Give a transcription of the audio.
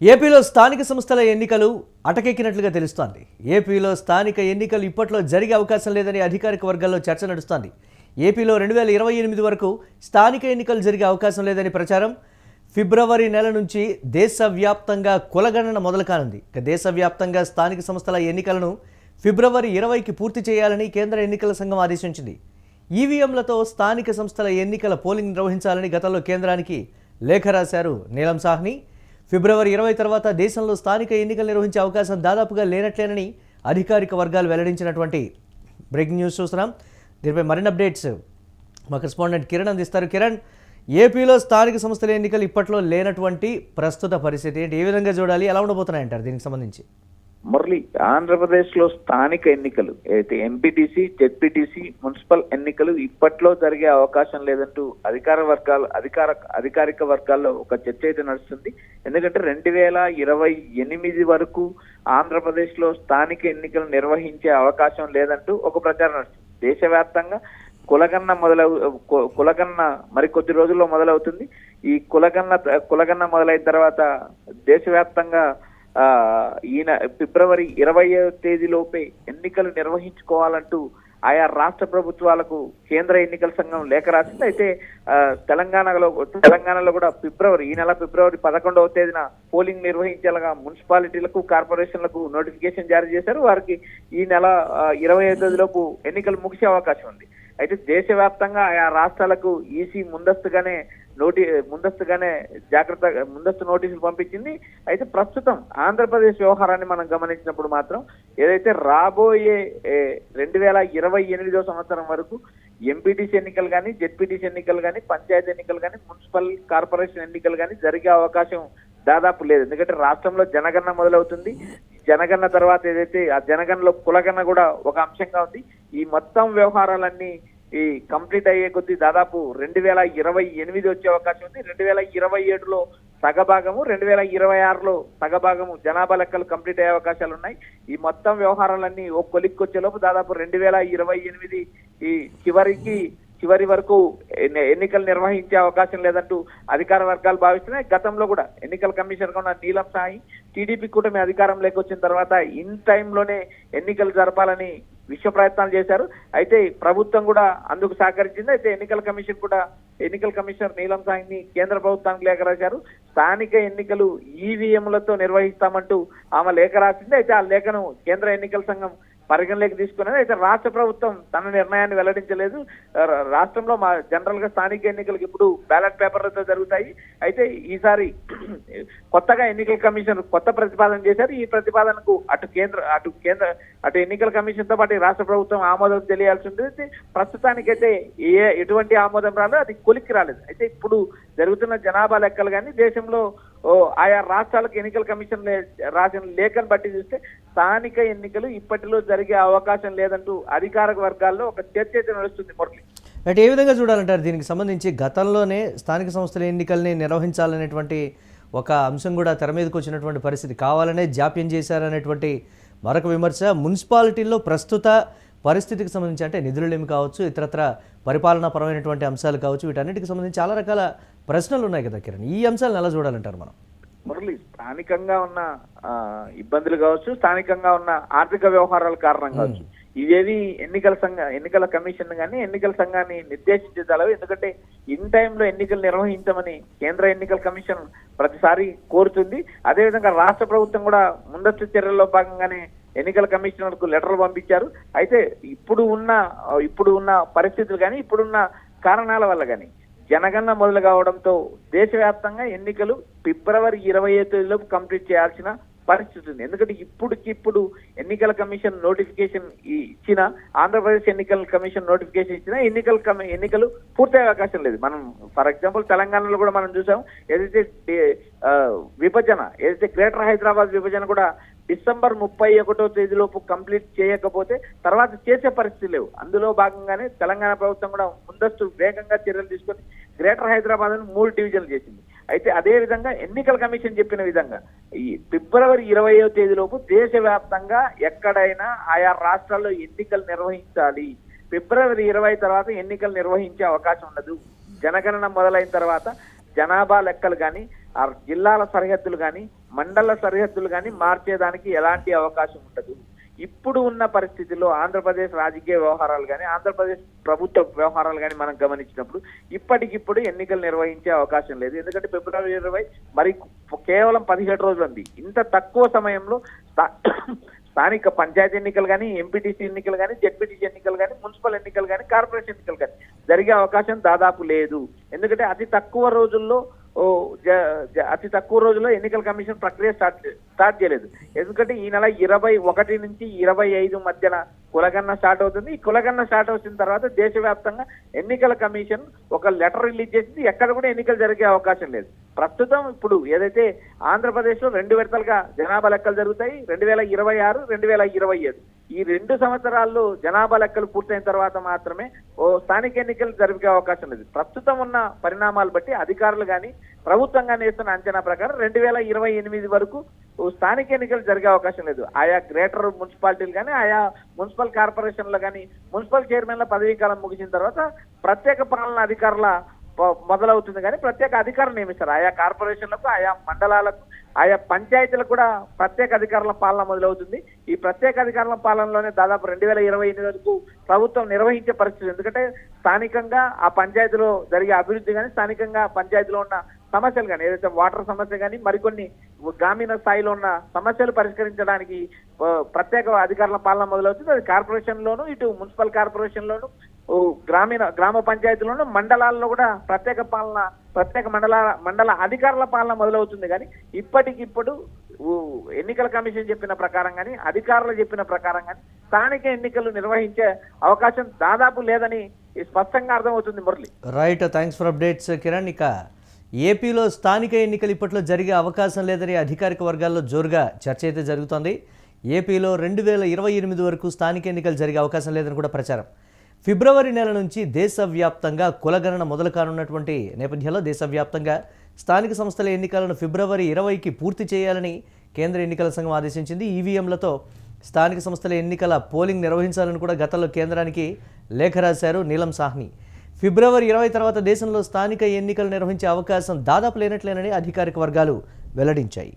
ఏపీలో స్థానిక సంస్థల ఎన్నికలు అటకెక్కినట్లుగా తెలుస్తోంది. ఏపీలో స్థానిక ఎన్నికలు ఇప్పట్లో జరిగే అవకాశం లేదని అధికారిక వర్గాల్లో చర్చ నడుస్తోంది. ఏపీలో 2028 వరకు స్థానిక ఎన్నికలు జరిగే అవకాశం లేదని ప్రచారం. ఫిబ్రవరి నెల నుంచి దేశవ్యాప్తంగా కులగణన మొదలు కానుంది. దేశవ్యాప్తంగా స్థానిక సంస్థల ఎన్నికలను ఫిబ్రవరి 20కి పూర్తి చేయాలని కేంద్ర ఎన్నికల సంఘం ఆదేశించింది. ఈవీఎంలతో స్థానిక సంస్థల ఎన్నికల పోలింగ్ నిర్వహించాలని గతంలో కేంద్రానికి లేఖ రాశారు నీలం సాహ్ని. ఫిబ్రవరి 20 తర్వాత దేశంలో స్థానిక ఎన్నికలు నిర్వహించే అవకాశం దాదాపుగా లేనట్లేనని అధికారిక వర్గాలు వెల్లడించినటువంటి బ్రేకింగ్ న్యూస్ చూస్తున్నాం. దీనిపై మరిన్ని అప్డేట్స్ మా కరెస్పాండెంట్ కిరణ్ అందిస్తారు. కిరణ్, ఏపీలో స్థానిక సంస్థల ఎన్నికలు ఇప్పట్లో లేనటువంటి ప్రస్తుత పరిస్థితి ఏంటి? ఏ విధంగా చూడాలి? ఎలా ఉండబోతున్నాయంటారు దీనికి సంబంధించి? మురళి, ఆంధ్రప్రదేశ్ లో స్థానిక ఎన్నికలు అయితే ఎంపీటీసీ, జెడ్పీటీసీ, మున్సిపల్ ఎన్నికలు ఇప్పట్లో జరిగే అవకాశం లేదంటూ అధికారిక వర్గాల్లో ఒక చర్చ అయితే నడుస్తుంది. ఎందుకంటే 2028 వరకు ఆంధ్రప్రదేశ్ లో స్థానిక ఎన్నికలు నిర్వహించే అవకాశం లేదంటూ ఒక ప్రచారం నడుస్తుంది. దేశవ్యాప్తంగా కులగన్న మరి కొద్ది రోజుల్లో మొదలవుతుంది. ఈ కులగన్న మొదలైన తర్వాత దేశవ్యాప్తంగా ఈయన ఫిబ్రవరి 20వ తేదీలోపే ఎన్నికలు నిర్వహించుకోవాలంటూ ఆయా రాష్ట్ర ప్రభుత్వాలకు కేంద్ర ఎన్నికల సంఘం లేఖ రాసింది. అయితే తెలంగాణలో కూడా ఈ నెల ఫిబ్రవరి 11వ తేదీన పోలింగ్ నిర్వహించేలాగా మున్సిపాలిటీలకు, కార్పొరేషన్లకు నోటిఫికేషన్ జారీ చేశారు. వారికి ఈ నెల 25వ తేదీలోపు ఎన్నికలు ముగిసే అవకాశం ఉంది. అయితే దేశవ్యాప్తంగా ఆయా రాష్ట్రాలకు ఈసీ ముందస్తుగానే ముందస్తు నోటీసులు పంపించింది. అయితే ప్రస్తుతం ఆంధ్రప్రదేశ్ వ్యవహారాన్ని మనం గమనించినప్పుడు మాత్రం ఏదైతే రాబోయే 2028 సంవత్సరం వరకు ఎంపీటీసీ ఎన్నికలు కానీ, జెడ్పీటీసీ ఎన్నికలు కానీ, పంచాయతీ ఎన్నికలు కానీ, మున్సిపల్ కార్పొరేషన్ ఎన్నికలు కానీ జరిగే అవకాశం దాదాపు లేదు. ఎందుకంటే రాష్ట్రంలో జనగణన మొదలవుతుంది. జనగణన తర్వాత ఏదైతే ఆ జనగణనలో కులగణన కూడా ఒక అంశంగా ఉంది. ఈ మొత్తం వ్యవహారాలన్నీ ఈ కంప్లీట్ అయ్యే కొద్దీ దాదాపు 2028 వచ్చే అవకాశం ఉంది. 2027లో సగభాగము, 2026లో సగభాగము జనాభా లెక్కలు కంప్లీట్ అయ్యే అవకాశాలు ఉన్నాయి. ఈ మొత్తం వ్యవహారాలన్నీ ఓ కొలిక్కొచ్చేలోపు దాదాపు 2028 ఈ చివరి వరకు ఎన్నికలు నిర్వహించే అవకాశం లేదంటూ అధికార వర్గాలు భావిస్తున్నాయి. గతంలో కూడా ఎన్నికల కమిషనర్ గా ఉన్న నీలం సాహ్ని టీడీపీ కూటమి అధికారంలోకి వచ్చిన తర్వాత ఇన్ టైంలోనే ఎన్నికలు జరపాలని విశ్వ ప్రయత్నాలు చేశారు. అయితే ప్రభుత్వం కూడా అందుకు సహకరించింది. అయితే ఎన్నికల కమిషనర్ నీలం సాహ్ని కేంద్ర ప్రభుత్వానికి లేఖ రాశారు. స్థానిక ఎన్నికలు ఈవీఎంలతో నిర్వహిస్తామంటూ ఆమె లేఖ రాసింది. అయితే ఆ లేఖను కేంద్ర ఎన్నికల సంఘం పరిగణలోకి తీసుకున్నది. అయితే రాష్ట్ర ప్రభుత్వం తన నిర్ణయాన్ని వెల్లడించలేదు. రాష్ట్రంలో జనరల్ గా స్థానిక ఎన్నికలకు ఇప్పుడు బ్యాలెట్ పేపర్లతో జరుగుతాయి. అయితే ఈసారి కొత్తగా ఎన్నికల కమిషన్ కొత్త ప్రతిపాదన చేశారు. ఈ ప్రతిపాదనకు అటు ఎన్నికల కమిషన్ తో పాటు రాష్ట్ర ప్రభుత్వం ఆమోదం తెలియాల్సి ఉంటుంది. ప్రస్తుతానికైతే ఎటువంటి ఆమోదం రాలేదు, అది కొలిక్కి రాలేదు. అయితే ఇప్పుడు జరుగుతున్న జనాభా లెక్కలు కానీ దేశంలో ఆయా రాష్ట్రాలకు ఎన్నికల కమిషన్ రాసిన లేఖను బట్టి చూస్తే స్థానిక ఎన్నికలు ఇప్పటిలో జరిగే అవకాశం లేదంటూ అధికారిక వర్గాల్లో ఒక చర్చ అయితే నడుస్తుంది. మురళి, అంటే ఏ విధంగా చూడాలంటారు దీనికి సంబంధించి? గతంలోనే స్థానిక సంస్థల ఎన్నికల్ని నిర్వహించాలనేటువంటి ఒక అంశం కూడా తెర మీదకి వచ్చినటువంటి పరిస్థితి, కావాలనే జాప్యం చేశారనేటువంటి మరొక విమర్శ. మున్సిపాలిటీల్లో ప్రస్తుత పరిస్థితికి సంబంధించి అంటే నిధులేమి కావచ్చు, ఇతరత్ర పరిపాలనాపరమైనటువంటి అంశాలు కావచ్చు, వీటన్నిటికి సంబంధించి చాలా రకాల ప్రశ్నలు ఉన్నాయి కదా కిరణ్, ఈ అంశాలను ఎలా చూడాలంటారు మనం? మురళి, స్థానికంగా ఉన్న ఇబ్బందులు కావచ్చు, స్థానికంగా ఉన్న ఆర్థిక వ్యవహారాల కారణం కావచ్చు, ఇవేవి ఎన్నికల కమిషన్ కానీ ఎన్నికల సంఘాన్ని నిర్దేశించగలవు. ఎందుకంటే ఇన్ టైంలో ఎన్నికలు నిర్వహించమని కేంద్ర ఎన్నికల కమిషన్ ప్రతిసారి కోరుతుంది. అదేవిధంగా రాష్ట్ర ప్రభుత్వం కూడా ముందస్తు చర్యల్లో భాగంగానే ఎన్నికల కమిషనర్ కు లెటర్లు పంపించారు. అయితే ఇప్పుడు ఉన్న పరిస్థితులు కానీ, ఇప్పుడున్న కారణాల వల్ల కానీ జనగణన మొదలు కావడంతో దేశవ్యాప్తంగా ఎన్నికలు ఫిబ్రవరి 20వ తేదీలోపు కంప్లీట్ చేయాల్సిన పరిస్థితి ఉంది. ఎందుకంటే ఇప్పుడు ఎన్నికల కమిషన్ నోటిఫికేషన్ ఇచ్చిన, ఆంధ్రప్రదేశ్ ఎన్నికల కమిషన్ నోటిఫికేషన్ ఇచ్చిన ఎన్నికలు పూర్తయ్యే అవకాశం లేదు. మనం ఫర్ ఎగ్జాంపుల్ తెలంగాణలో కూడా మనం చూసాం. ఏదైతే గ్రేటర్ హైదరాబాద్ విభజన కూడా డిసెంబర్ 31వ తేదీలోపు కంప్లీట్ చేయకపోతే తర్వాత చేసే పరిస్థితి లేవు. అందులో భాగంగానే తెలంగాణ ప్రభుత్వం కూడా ముందస్తు వేగంగా చర్యలు తీసుకొని గ్రేటర్ హైదరాబాద్ 3 డివిజన్లు చేసింది. అయితే అదే విధంగా ఎన్నికల కమిషన్ చెప్పిన విధంగా ఈ ఫిబ్రవరి 20వ తేదీలోపు దేశవ్యాప్తంగా ఎక్కడైనా ఆయా రాష్ట్రాల్లో ఎన్నికలు నిర్వహించాలి. ఫిబ్రవరి 20 తర్వాత ఎన్నికలు నిర్వహించే అవకాశం ఉండదు. జనగణన మొదలైన తర్వాత జనాభా లెక్కలు కానీ, ఆ జిల్లాల సరిహద్దులు కానీ, మండల సరిహద్దులు కానీ మార్చేదానికి ఎలాంటి అవకాశం ఉండదు. ఇప్పుడు ఉన్న పరిస్థితుల్లో ఆంధ్రప్రదేశ్ రాజకీయ వ్యవహారాలు కానీ ఆంధ్రప్రదేశ్ ప్రభుత్వ వ్యవహారాలు కానీ మనం గమనించినప్పుడు ఇప్పటికిప్పుడు ఎన్నికలు నిర్వహించే అవకాశం లేదు. ఎందుకంటే ఫిబ్రవరి 20 మరి కేవలం 17 రోజులు ఉంది. ఇంత తక్కువ సమయంలో స్థానిక పంచాయతీ ఎన్నికలు కానీ ఎంపీటీసీ ఎన్నికలు కానీ జెడ్పీటీసీ ఎన్నికలు కానీ మున్సిపల్ ఎన్నికలు కానీ కార్పొరేషన్ ఎన్నికలు కానీ జరిగే అవకాశం దాదాపు లేదు. ఎందుకంటే అతి తక్కువ రోజుల్లో ఎన్నికల కమిషన్ ప్రక్రియ స్టార్ట్ చేయలేదు. ఎందుకంటే ఈ నెల 21 నుంచి 25 మధ్యన కులగన్న స్టార్ట్ అవుతుంది. ఈ కులగన్న స్టార్ట్ వచ్చిన తర్వాత దేశవ్యాప్తంగా ఎన్నికల కమిషన్ ఒక లెటర్ రిలీజ్ చేసింది. ఎక్కడ కూడా ఎన్నికలు జరిగే అవకాశం లేదు. ప్రస్తుతం ఇప్పుడు ఏదైతే ఆంధ్రప్రదేశ్ లో 2 విడతలుగా జనాభా లెక్కలు జరుగుతాయి, 2026, 2027. ఈ 2 సంవత్సరాల్లో జనాభా లెక్కలు పూర్తయిన తర్వాత మాత్రమే స్థానిక ఎన్నికలు జరిగే అవకాశం లేదు. ప్రస్తుతం ఉన్న పరిణామాలు బట్టి అధికారులు కానీ ప్రభుత్వం కానీ వేస్తున్న అంచనా ప్రకారం 2028 వరకు స్థానిక ఎన్నికలు జరిగే అవకాశం లేదు. ఆయా గ్రేటర్ మున్సిపాలిటీలు కానీ ఆయా మున్సిపల్ కార్పొరేషన్లు కానీ మున్సిపల్ చైర్మన్ల పదవీ కాలం ముగిసిన తర్వాత ప్రత్యేక పాలనా అధికారుల మొదలవుతుంది. కానీ ప్రత్యేక అధికారులు నియమిస్తారు. ఆయా కార్పొరేషన్లకు, ఆయా మండలాలకు, ఆయా పంచాయతీలకు కూడా ప్రత్యేక అధికారుల పాలన మొదలవుతుంది. ఈ ప్రత్యేక అధికారుల పాలనలోనే దాదాపు 2028 వరకు ప్రభుత్వం నిర్వహించే పరిస్థితి. ఎందుకంటే స్థానికంగా ఆ పంచాయతీలో జరిగే అభివృద్ధి కానీ స్థానికంగా పంచాయతీలో ఉన్న సమస్యలు కానీ ఏదైతే వాటర్ సమస్య కానీ మరికొన్ని గ్రామీణ స్థాయిలో ఉన్న సమస్యలు పరిష్కరించడానికి ప్రత్యేక అధికారుల పాలన మొదలవుతుంది. అది కార్పొరేషన్ లోను, ఇటు మున్సిపల్ కార్పొరేషన్ లోను, గ్రామ పంచాయతీలోను, మండలాల్లో కూడా ప్రత్యేక మండల అధికారుల పాలన మొదలవుతుంది. కానీ ఇప్పటికిప్పుడు ఎన్నికల కమిషన్ చెప్పిన ప్రకారం కానీ అధికారులు చెప్పిన ప్రకారం కానీ స్థానిక ఎన్నికలు నిర్వహించే అవకాశం దాదాపు లేదని స్పష్టంగా అర్థమవుతుంది. Murali, right, thanks for updates Kiran. ఇక ఏపీలో స్థానిక ఎన్నికలు ఇప్పట్లో జరిగే అవకాశం లేదని అధికారిక వర్గాల్లో జోరుగా చర్చ అయితే జరుగుతోంది. ఏపీలో 2028 వరకు స్థానిక ఎన్నికలు జరిగే అవకాశం లేదని కూడా ప్రచారం. ఫిబ్రవరి నెల నుంచి దేశవ్యాప్తంగా కులగణన మొదలు కానున్నటువంటి నేపథ్యంలో దేశవ్యాప్తంగా స్థానిక సంస్థల ఎన్నికలను ఫిబ్రవరి 20కి పూర్తి చేయాలని కేంద్ర ఎన్నికల సంఘం ఆదేశించింది. ఈవీఎంలతో స్థానిక సంస్థల ఎన్నికల పోలింగ్ నిర్వహించాలని కూడా గతంలో కేంద్రానికి లేఖ రాశారు నీలం సాహ్ని. ఫిబ్రవరి 20 తర్వాత దేశంలో స్థానిక ఎన్నికలు నిర్వహించే అవకాశం దాదాపు లేనట్లేనని అధికారిక వర్గాలు వెల్లడించాయి.